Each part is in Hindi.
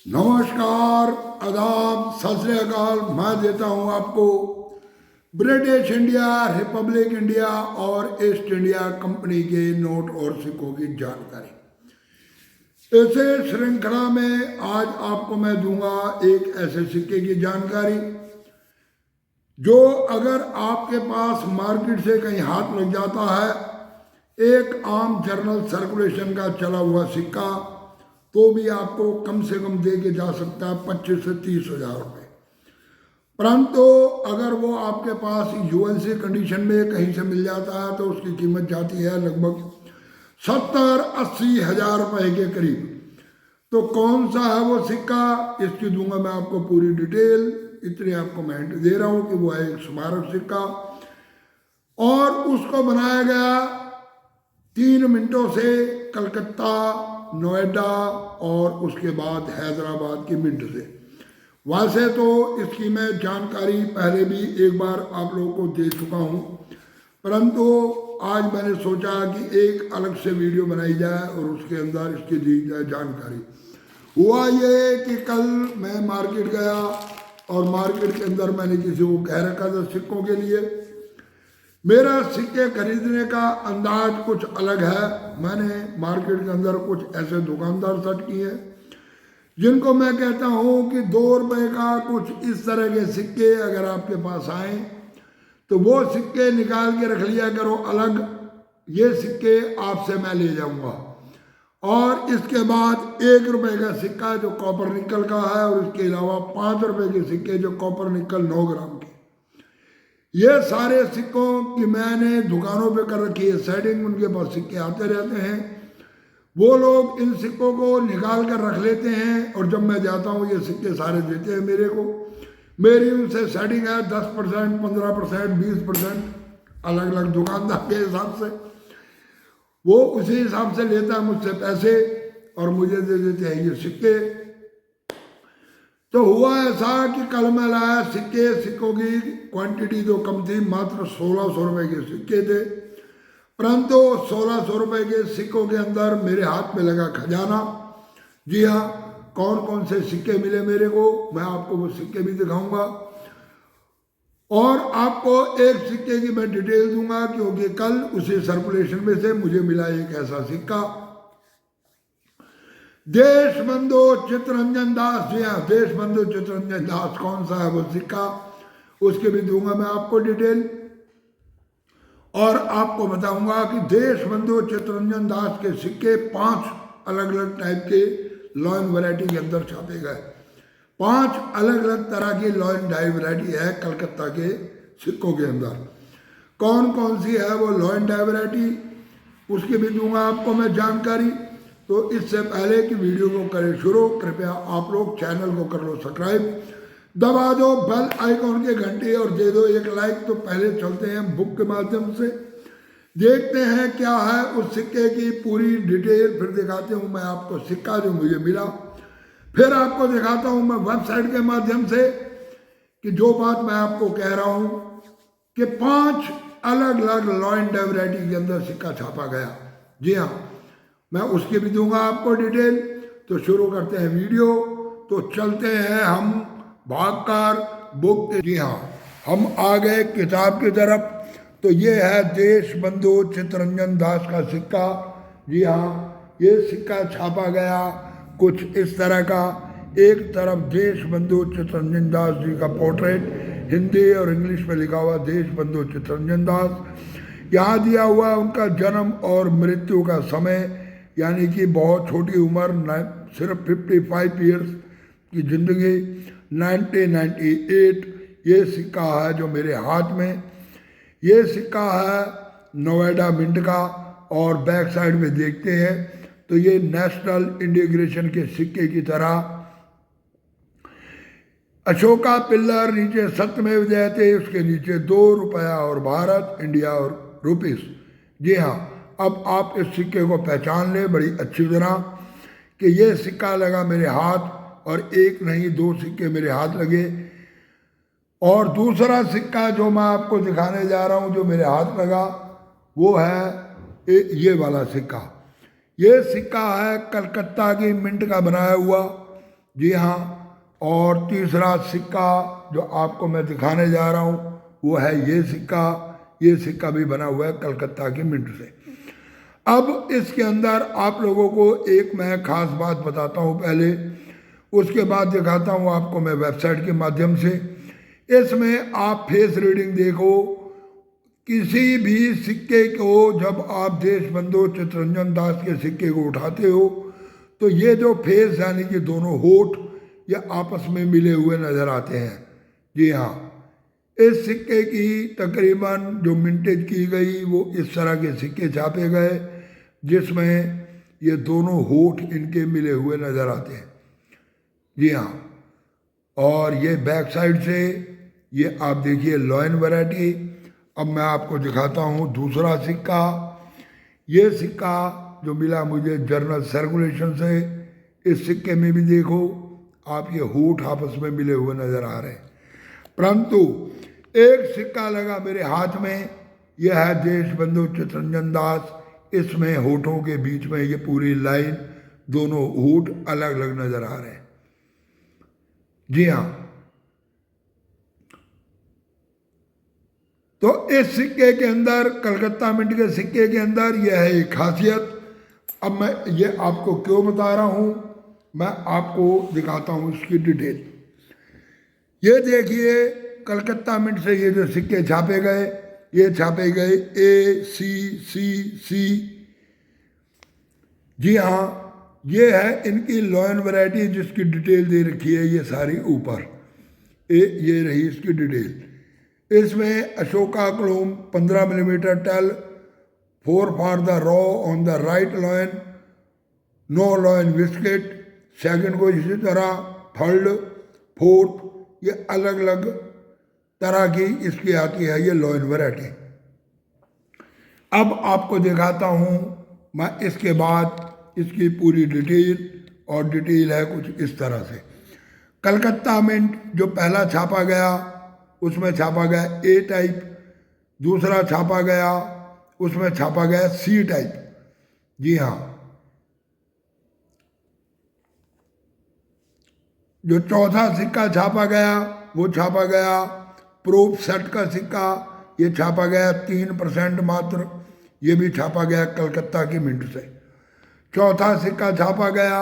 नमस्कार, आदाब, सत श्री अकाल। मैं देता हूं आपको ब्रिटिश इंडिया, रिपब्लिक इंडिया और ईस्ट इंडिया कंपनी के नोट और सिक्कों की जानकारी। इसे श्रृंखला में आज आपको मैं दूंगा एक ऐसे सिक्के की जानकारी जो अगर आपके पास मार्केट से कहीं हाथ लग जाता है, एक आम जर्नल सर्कुलेशन का चला हुआ सिक्का, तो भी आपको कम से कम दे के जा सकता है 25 से 30 हजार रुपये। परंतु अगर वो आपके पास यूएनसी कंडीशन में कहीं से मिल जाता है तो उसकी कीमत जाती है लगभग 70-80 हजार रुपये के करीब। तो कौन सा है वो सिक्का, इसकी दूंगा मैं आपको पूरी डिटेल। इतने आपको मैं हिंट दे रहा हूँ कि वो है एक स्मारक सिक्का और उसको बनाया गया 3 मिनटों से कलकत्ता, नोएडा और उसके बाद हैदराबाद की मिंट से। वैसे तो इसकी मैं जानकारी पहले भी एक बार आप लोगों को दे चुका हूँ, परंतु आज मैंने सोचा कि एक अलग से वीडियो बनाई जाए और उसके अंदर इसकी दी जाए जानकारी। हुआ ये कि कल मैं मार्केट गया और मार्केट के अंदर मैंने किसी को कह रखा था सिक्कों के लिए। मेरा सिक्के खरीदने का अंदाज कुछ अलग है। मैंने मार्केट के अंदर कुछ ऐसे दुकानदार सेट किए हैं जिनको मैं कहता हूँ कि 2 रुपये का कुछ इस तरह के सिक्के अगर आपके पास आए तो वो सिक्के निकाल के रख लिया करो अलग। ये सिक्के आपसे मैं ले जाऊँगा। और इसके बाद 1 रुपये का सिक्का जो कॉपर निकल का है और इसके अलावा 5 रुपये के सिक्के जो कॉपर निकल 9 ग्राम के। ये सारे सिक्कों की मैंने दुकानों पे कर रखी है सेटिंग। उनके पास सिक्के आते रहते हैं, वो लोग इन सिक्कों को निकाल कर रख लेते हैं और जब मैं जाता हूँ ये सिक्के सारे देते हैं मेरे को। मेरी उनसे सेटिंग है 10%, 15%, 20%, अलग अलग दुकानदार के हिसाब से। वो उसी हिसाब से लेता है मुझसे पैसे और मुझे दे देते हैं ये सिक्के। तो हुआ ऐसा कि कल मैं लाया सिक्कों की क्वांटिटी तो कम थी, मात्र 1600 रुपये के सिक्के थे। परंतु 1600 रुपये के सिक्कों के अंदर मेरे हाथ में लगा खजाना। जी हाँ, कौन कौन से सिक्के मिले मेरे को, मैं आपको वो सिक्के भी दिखाऊंगा और आपको एक सिक्के की मैं डिटेल दूंगा, क्योंकि कल उसी सर्कुलेशन में से मुझे मिला एक ऐसा सिक्का। देशबंधु चित्तरंजन दास, जी हाँ, देशबंधु चित्तरंजन दास कौन सा है वो सिक्का, उसके भी दूंगा मैं आपको डिटेल। और आपको बताऊंगा कि देशबंधु चित्तरंजन दास के सिक्के 5 अलग अलग टाइप के लॉयन वैरायटी के अंदर छापे गए। 5 अलग अलग तरह की लॉयन डाई वैरायटी है कलकत्ता के सिक्कों के अंदर। कौन कौन सी है वो लॉयन डाई वैरायटी, उसकी भी दूंगा आपको मैं जानकारी। तो इससे पहले कि वीडियो को करें शुरू, कृपया आप लोग चैनल को कर लो सब्सक्राइब, दबा दो बेल आइकॉन के घंटे और दे दो एक लाइक। तो पहले चलते हैं बुक के माध्यम से, देखते हैं क्या है उस सिक्के की पूरी डिटेल। फिर दिखाते हूँ मैं आपको सिक्का जो मुझे मिला, फिर आपको दिखाता हूँ मैं वेबसाइट के माध्यम से कि जो बात मैं आपको कह रहा हूँ कि 5 अलग अलग लॉयन डाई वैरायटी के अंदर सिक्का छापा गया। जी हाँ, मैं उसकी भी दूंगा आपको डिटेल। तो शुरू करते हैं वीडियो। तो चलते हैं हम भागकर बुक के। जी हाँ, हम आ गए किताब की तरफ। तो ये है देशबंधु चित्तरंजन दास का सिक्का। जी हाँ, ये सिक्का छापा गया कुछ इस तरह का। एक तरफ देशबंधु चित्तरंजन दास जी का पोर्ट्रेट, हिंदी और इंग्लिश में लिखा हुआ देशबंधु चित्तरंजन दास। यहाँ दिया हुआ उनका जन्म और मृत्यु का समय, यानी कि बहुत छोटी उम्र, सिर्फ 55 ईयर्स की ज़िंदगी, 1998। ये सिक्का है जो मेरे हाथ में। ये सिक्का है नोएडा मिंट का और बैक साइड में देखते हैं तो ये नेशनल इंटीग्रेशन के सिक्के की तरह अशोका पिल्लर, नीचे सत्यमेव जयते, उसके नीचे 2 रुपया और भारत, इंडिया और रुपीस। जी हाँ, अब आप इस सिक्के को पहचान लें बड़ी अच्छी तरह कि ये सिक्का लगा मेरे हाथ, और एक नहीं 2 सिक्के मेरे हाथ लगे। और दूसरा सिक्का जो मैं आपको दिखाने जा रहा हूँ जो मेरे हाथ लगा, वो है ये वाला सिक्का। ये सिक्का है कलकत्ता की मिंट का बनाया हुआ। जी हाँ। और तीसरा सिक्का जो आपको मैं दिखाने जा रहा हूँ वो है ये सिक्का। ये सिक्का भी बना हुआ है कलकत्ता की मिंट से। अब इसके अंदर आप लोगों को एक मैं खास बात बताता हूँ पहले, उसके बाद दिखाता हूँ आपको मैं वेबसाइट के माध्यम से। इसमें आप फेस रीडिंग देखो। किसी भी सिक्के को जब आप देशबंधु चित्तरंजन दास के सिक्के को उठाते हो तो ये जो फेस यानी कि दोनों होठ ये आपस में मिले हुए नजर आते हैं। जी हाँ, इस सिक्के की तकरीबन जो मिंटेज की गई वो इस तरह के सिक्के छापे गए जिसमें ये दोनों होठ इनके मिले हुए नजर आते हैं। जी हाँ, और ये बैक साइड से ये आप देखिए लॉयन वैरायटी। अब मैं आपको दिखाता हूँ दूसरा सिक्का। ये सिक्का जो मिला मुझे जर्नल सर्कुलेशन से, इस सिक्के में भी देखो आप ये होठ आपस में मिले हुए नजर आ रहे हैं। परंतु एक सिक्का लगा मेरे हाथ में, यह है देशबंधु चित्तरंजन दास। इसमें होठों के बीच में ये पूरी लाइन, दोनों होठ अलग अलग नजर आ रहे हैं। जी हाँ, तो इस सिक्के के अंदर, कलकत्ता मिंट के सिक्के के अंदर यह है एक खासियत। अब मैं ये आपको क्यों बता रहा हूं, मैं आपको दिखाता हूं इसकी डिटेल। ये देखिए कलकत्ता मिंट से ये जो सिक्के छापे गए, ये छापे गए ACCC। जी हाँ, ये है इनकी लॉयन वैरायटी जिसकी डिटेल दे रखी है ये सारी ऊपर। ये रही इसकी डिटेल। इसमें अशोका क्लोम 15 millimetre tail, 4 for the row on the right lion, no lion biscuit. Second को इसी तरह, थर्ड, फोर्थ, ये अलग अलग तरह की इसकी आती है ये लॉयन वैरायटी। अब आपको दिखाता हूँ मैं इसके बाद इसकी पूरी डिटेल, और डिटेल है कुछ इस तरह से। कलकत्ता मिंट जो पहला छापा गया उसमें छापा गया A टाइप, दूसरा छापा गया उसमें छापा गया C टाइप। जी हाँ, जो चौथा सिक्का छापा गया वो छापा गया प्रूफ सेट का सिक्का। ये छापा गया 3% मात्र, ये भी छापा गया कलकत्ता की मिंट से। चौथा सिक्का छापा गया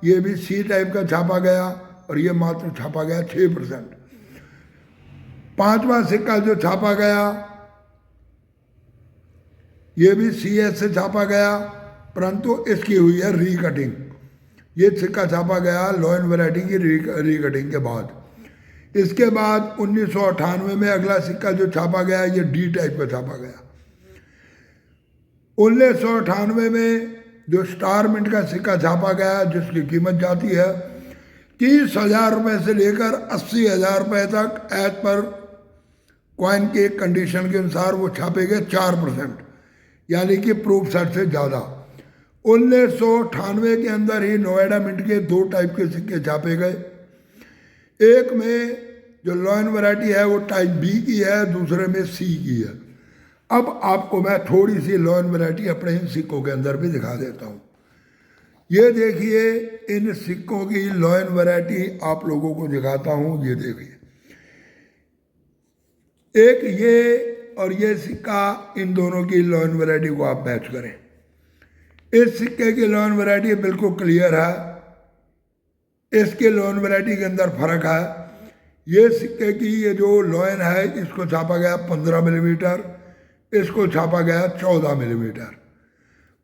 ये भी C टाइप का छापा गया और ये मात्र छापा गया 6%। पांचवा सिक्का जो छापा गया ये भी CS से छापा गया, परंतु इसकी हुई है रीकटिंग। ये सिक्का छापा गया लॉयन वैरायटी की रीकटिंग के बाद। इसके बाद 1998 में अगला सिक्का जो छापा गया ये D टाइप का छापा गया। 1998 में जो स्टार मिंट का सिक्का छापा गया जिसकी कीमत जाती है 30,000 रुपये से लेकर 80,000 रुपये तक, एज पर कॉइन के कंडीशन के अनुसार वो छापे गए 4%, यानी कि प्रूफ सेट से ज़्यादा। 1998 के अंदर ही नोएडा मिंट के 2 टाइप के सिक्के छापे गए। एक में जो लॉयन वैरायटी है वो टाइप B की है, दूसरे में C की है। अब आपको मैं थोड़ी सी लॉयन वैरायटी अपने इन सिक्कों के अंदर भी दिखा देता हूँ। ये देखिए इन सिक्कों की लॉयन वैरायटी आप लोगों को दिखाता हूँ। ये देखिए, एक ये और ये सिक्का, इन दोनों की लॉयन वैरायटी को आप मैच करें। इस सिक्के की लॉयन वैरायटी बिल्कुल क्लियर है, इसके लॉयन वैरायटी के अंदर फर्क है। ये सिक्के की ये जो लॉयन है इसको छापा गया 15 मिलीमीटर, इसको छापा गया 14 मिलीमीटर।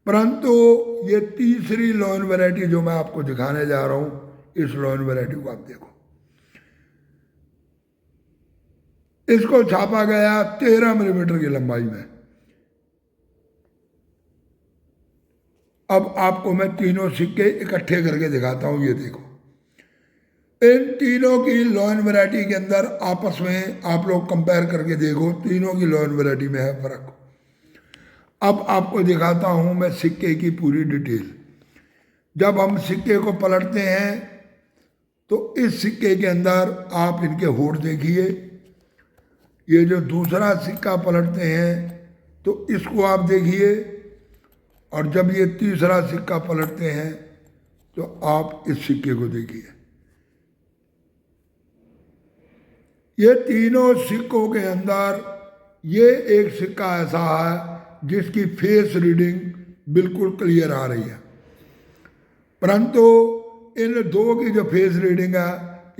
परंतु ये तीसरी लॉयन वैरायटी जो मैं आपको दिखाने जा रहा हूं, इस लॉयन वैरायटी को आप देखो, इसको छापा गया 13 मिलीमीटर की लंबाई में। अब आपको मैं तीनों सिक्के इकट्ठे करके दिखाता हूं। ये देखो, इन तीनों की लॉयन वैरायटी के अंदर आपस में आप लोग कंपेयर करके देखो, तीनों की लॉयन वैरायटी में है फर्क। अब आपको दिखाता हूं मैं सिक्के की पूरी डिटेल। जब हम सिक्के को पलटते हैं तो इस सिक्के के अंदर आप इनके होठ देखिए। ये जो दूसरा सिक्का पलटते हैं तो इसको आप देखिए, और जब ये तीसरा सिक्का पलटते हैं तो आप इस सिक्के को देखिए। ये तीनों सिक्कों के अंदर ये एक सिक्का ऐसा है जिसकी फेस रीडिंग बिल्कुल क्लियर आ रही है, परंतु इन दो की जो फेस रीडिंग है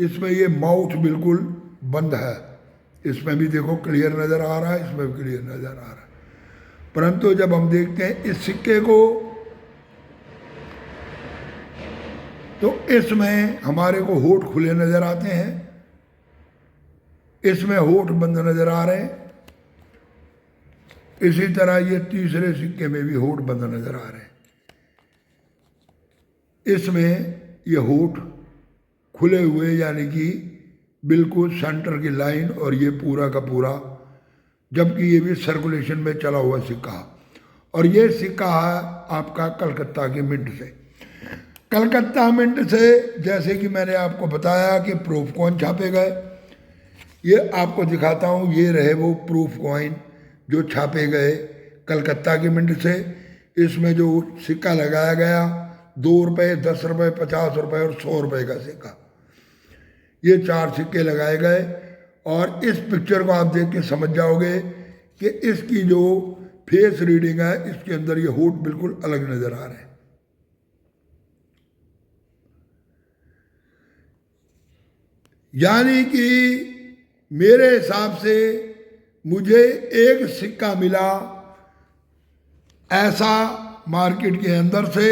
इसमें ये माउथ बिल्कुल बंद है। इसमें भी देखो क्लियर नज़र आ रहा है, इसमें भी क्लियर नज़र आ रहा है, परंतु जब हम देखते हैं इस सिक्के को तो इसमें हमारे को होठ खुले नज़र आते हैं, इसमें होठ बंद नज़र आ रहे हैं। इसी तरह ये तीसरे सिक्के में भी होठ बंद नज़र आ रहे हैं, इसमें ये होठ खुले हुए यानी कि बिल्कुल सेंटर की लाइन, और ये पूरा का पूरा, जबकि ये भी सर्कुलेशन में चला हुआ सिक्का। और ये सिक्का है आपका कलकत्ता के मिंट से। कलकत्ता मिंट से जैसे कि मैंने आपको बताया कि प्रूफ कॉइन छापे गए, ये आपको दिखाता हूँ। ये रहे वो प्रूफ कॉइन जो छापे गए कलकत्ता के मिंट से। इसमें जो सिक्का लगाया गया 2 रुपये, 10 रुपये, 50 रुपये और 100 रुपये का सिक्का, ये 4 सिक्के लगाए गए। और इस पिक्चर को आप देख के समझ जाओगे कि इसकी जो फेस रीडिंग है इसके अंदर ये होठ बिल्कुल अलग नज़र आ रहे हैं। यानी कि मेरे हिसाब से मुझे एक सिक्का मिला ऐसा मार्केट के अंदर से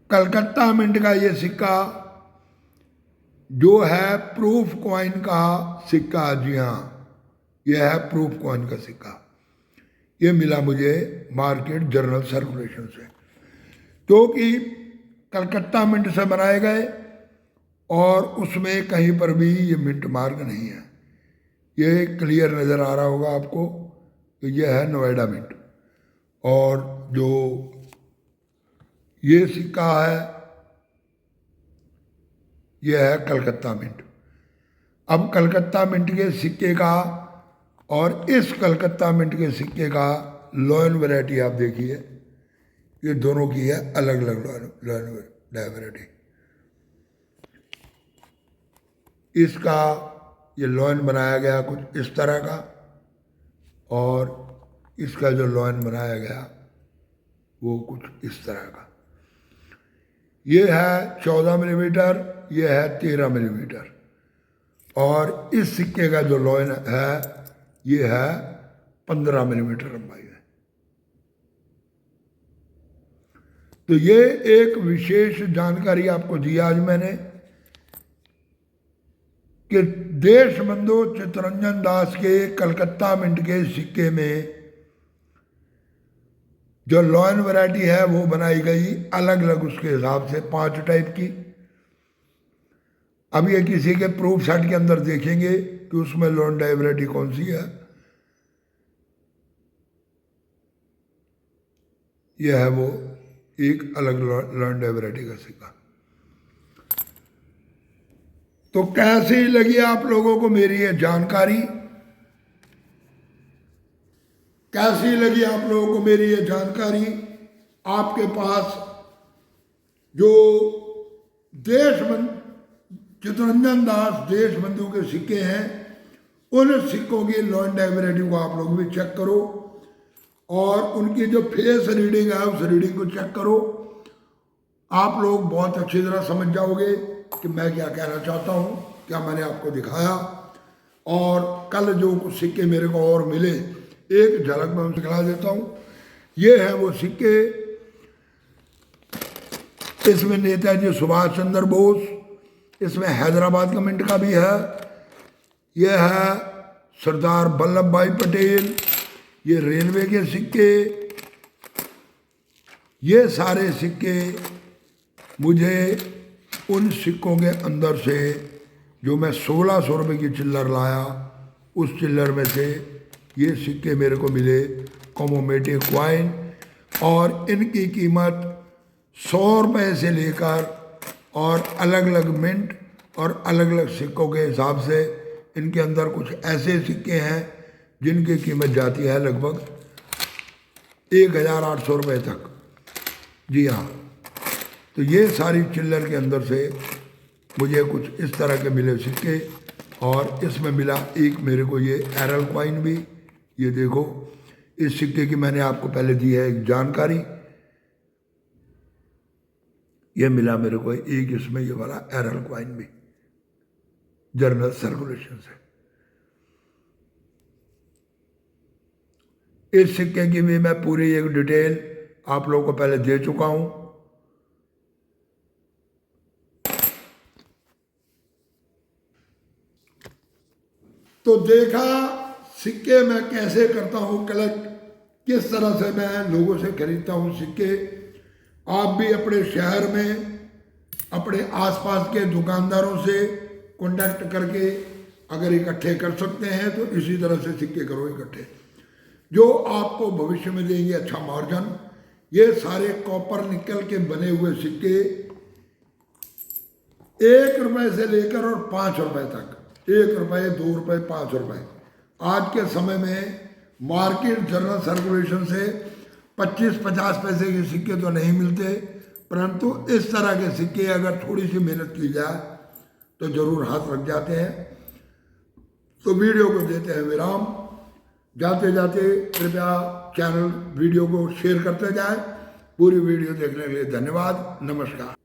कलकत्ता मिंट का ये सिक्का जो है प्रूफ कॉइन का सिक्का। जी हाँ, यह है प्रूफ कॉइन का सिक्का। ये मिला मुझे मार्केट जर्नल सर्कुलेशन से, क्योंकि कलकत्ता मिंट से बनाए गए और उसमें कहीं पर भी ये मिंट मार्क नहीं है। ये क्लियर नज़र आ रहा होगा आपको कि यह है नोएडा मिंट, और जो ये सिक्का है यह है कलकत्ता मिंट। अब कलकत्ता मिंट के सिक्के का और इस कलकत्ता मिंट के सिक्के का लॉयन वैरायटी आप देखिए, ये दोनों की है अलग अलग लॉयन वैरायटी। इसका ये लॉयन बनाया गया कुछ इस तरह का, और इसका जो लॉयन बनाया गया वो कुछ इस तरह का। ये है 14 मिलीमीटर, ये है 13 मिलीमीटर, और इस सिक्के का जो लॉयन है ये है 15 मिलीमीटर लंबाई है। तो ये एक विशेष जानकारी आपको दी आज मैंने कि देशबंधु चित्तरंजन दास के कलकत्ता मिंट के सिक्के में जो लॉयन वैरायटी है वो बनाई गई अलग अलग उसके हिसाब से 5 टाइप की। अब ये किसी के प्रूफ सेट के अंदर देखेंगे कि उसमें लॉयन डाई वैरायटी कौन सी है। यह है वो एक अलग लॉयन डाई वैरायटी का सिक्का। तो कैसी लगी आप लोगों को मेरी ये जानकारी? कैसी लगी आप लोगों को मेरी ये जानकारी? आपके पास जो चित्तरंजन दास देशबंधु के सिक्के हैं उन सिक्कों की लॉयन डाई वैरायटी को आप लोग भी चेक करो, और उनकी जो फेस रीडिंग है उस रीडिंग को चेक करो। आप लोग बहुत अच्छी तरह समझ जाओगे कि मैं क्या कहना चाहता हूँ, क्या मैंने आपको दिखाया। और कल जो कुछ सिक्के मेरे को और मिले एक झलक में दिखला देता हूँ। ये है वो सिक्के, इसमें नेताजी सुभाष चंद्र बोस, इसमें हैदराबाद का मिंट का भी है, यह है सरदार वल्लभ भाई पटेल, ये रेलवे के सिक्के। ये सारे सिक्के मुझे उन सिक्कों के अंदर से जो मैं 1600 रुपये की चिल्लर लाया उस चिल्लर में से ये सिक्के मेरे को मिले कॉमोमेटिव क्वाइन, और इनकी कीमत 100 रुपये से लेकर और अलग अलग मिंट और अलग अलग सिक्कों के हिसाब से इनके अंदर कुछ ऐसे सिक्के हैं जिनकी कीमत जाती है लगभग 1800 रुपये तक। जी हाँ, तो ये सारी चिल्लर के अंदर से मुझे कुछ इस तरह के मिले सिक्के, और इसमें मिला एक मेरे को ये एरल कॉइन भी। ये देखो, इस सिक्के की मैंने आपको पहले दी है एक जानकारी। ये मिला मेरे को एक इसमें ये वाला एरल कॉइन भी जर्नल सर्कुलेशन से। इस सिक्के की भी मैं पूरी एक डिटेल आप लोगों को पहले दे चुका हूं। तो देखा सिक्के मैं कैसे करता हूं कलेक्ट, किस तरह से मैं लोगों से खरीदता हूं सिक्के। आप भी अपने शहर में अपने आसपास के दुकानदारों से कांटेक्ट करके अगर इकट्ठे कर सकते हैं तो इसी तरह से सिक्के करो इकट्ठे, जो आपको भविष्य में देंगे अच्छा मार्जिन। ये सारे कॉपर निकल के बने हुए सिक्के 1 रुपए से लेकर और 5 रुपए तक, 1 रुपए, 2 रुपए, 5 रुपए, आज के समय में मार्केट जनरल सर्कुलेशन से 25-50 पैसे के सिक्के तो नहीं मिलते, परंतु इस तरह के सिक्के अगर थोड़ी सी मेहनत की जाए तो जरूर हाथ लग जाते हैं। तो वीडियो को देते हैं विराम। जाते जाते कृपया चैनल वीडियो को शेयर करते जाएं। पूरी वीडियो देखने के लिए धन्यवाद। नमस्कार।